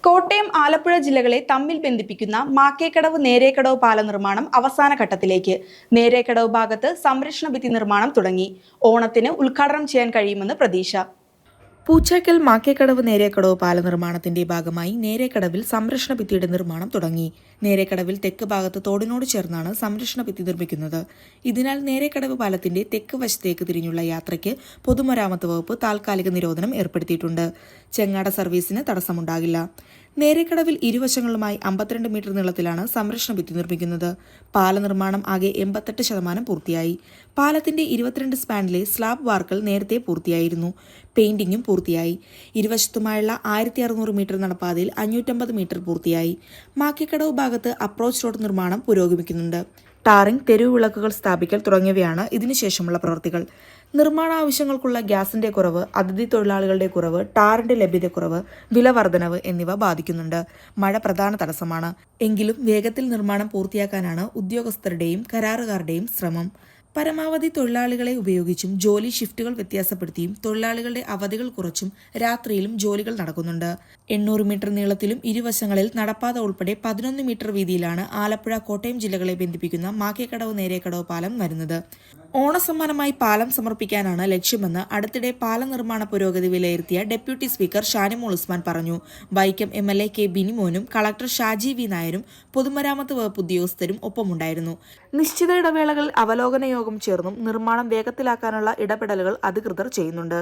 കോട്ടയം ആലപ്പുഴ ജില്ലകളെ തമ്മിൽ ബന്ധിപ്പിക്കുന്ന മാക്കേക്കടവ് നേരേക്കടവ് പാല നിർമ്മാണം അവസാന ഘട്ടത്തിലേക്ക്. നേരേക്കടവ് ഭാഗത്ത് സംരക്ഷണ ഭിത്തി നിർമ്മാണം തുടങ്ങി. ഓണത്തിന് ഉദ്ഘാടനം ചെയ്യാൻ കഴിയുമെന്ന് പ്രതീക്ഷ. പൂച്ചക്കൽ മാക്കേക്കടവ് നേരേക്കടവ് പാല നിർമ്മാണത്തിന്റെ ഭാഗമായി നേരേക്കടവിൽ സംരക്ഷണ ഭിത്തിയുടെ നിർമ്മാണം തുടങ്ങി. നേരേക്കടവിൽ തെക്ക് ഭാഗത്ത് തോടിനോട് ചേർന്നാണ് സംരക്ഷണ ഭിത്തി നിർമ്മിക്കുന്നത്. ഇതിനാൽ നേരേക്കടവ് പാലത്തിന്റെ തെക്ക് വശത്തേക്ക് തിരിഞ്ഞുള്ള യാത്രയ്ക്ക് പൊതുമരാമത്ത് വകുപ്പ് താൽക്കാലിക നിരോധനം ഏർപ്പെടുത്തിയിട്ടുണ്ട്. ചെങ്ങാട സർവീസിന് തടസ്സമുണ്ടാകില്ല. നേരേക്കടവിൽ ഇരുവശങ്ങളുമായി 52 മീറ്റർ നീളത്തിലാണ് സംരക്ഷണ ഭിത്തി നിർമ്മിക്കുന്നത്. പാല നിർമ്മാണം ആകെ 88% പൂർത്തിയായി. പാലത്തിന്റെ 22 സ്പാനിലെ സ്ലാബ് വാർക്കൽ നേരത്തെ പൂർത്തിയായിരുന്നു. പെയിന്റിംഗും പൂർത്തിയായി. ഇരുവശത്തുമായുള്ള 1600 മീറ്റർ നടപ്പാതയിൽ 550 മീറ്റർ പൂർത്തിയായി. മാക്കേക്കടവ് ഭാഗത്ത് അപ്രോച്ച് റോഡ് നിർമ്മാണം പുരോഗമിക്കുന്നുണ്ട്. ടാറിംഗ്, തെരുവ് വിളക്കുകൾ സ്ഥാപിക്കൽ തുടങ്ങിയവയാണ് ഇതിനുശേഷമുള്ള പ്രവൃത്തികൾ. നിർമ്മാണ ആവശ്യങ്ങൾക്കുള്ള ഗ്യാസിന്റെ കുറവ്, അതിഥി തൊഴിലാളികളുടെ കുറവ്, ടാറിന്റെ ലഭ്യതക്കുറവ്, വില വർധനവ് എന്നിവ ബാധിക്കുന്നുണ്ട്. മഴ പ്രധാന തടസ്സമാണ്. എങ്കിലും വേഗത്തിൽ നിർമ്മാണം പൂർത്തിയാക്കാനാണ് ഉദ്യോഗസ്ഥരുടെയും കരാറുകാരുടെയും ശ്രമം. പരമാവധി തൊഴിലാളികളെ ഉപയോഗിച്ചും ജോലി ഷിഫ്റ്റുകൾ വ്യത്യാസപ്പെടുത്തിയും തൊഴിലാളികളുടെ അവധികൾ കുറച്ചും രാത്രിയിലും ജോലികൾ നടക്കുന്നുണ്ട്. 800 മീറ്റർ നീളത്തിലും ഇരുവശങ്ങളിൽ നടപ്പാത ഉൾപ്പെടെ 11 മീറ്റർ വീതിയിലാണ് ആലപ്പുഴ, കോട്ടയം ജില്ലകളെ ബന്ധിപ്പിക്കുന്ന മാക്കേക്കടവ് നേരേക്കടവ് പാലം വരുന്നത്. ഓണസമ്മാനമായി പാലം സമർപ്പിക്കാനാണ് ലക്ഷ്യമെന്ന് അടുത്തിടെ പാലം നിർമ്മാണ പുരോഗതി വിലയിരുത്തിയ ഡെപ്യൂട്ടി സ്പീക്കർ ഷാനിമോൾ ഉസ്മാൻ പറഞ്ഞു. വൈക്കം MLA കെ ബിനിമോനും കളക്ടർ ഷാജി വി നായരും പൊതുമരാമത്ത് വകുപ്പ് ഉദ്യോഗസ്ഥരും ഒപ്പമുണ്ടായിരുന്നു. നിശ്ചിത ഇടവേളകളിൽ അവലോകന യോഗം ചേർന്നും നിർമ്മാണം വേഗത്തിലാക്കാനുള്ള ഇടപെടലുകൾ അധികൃതർ ചെയ്യുന്നുണ്ട്.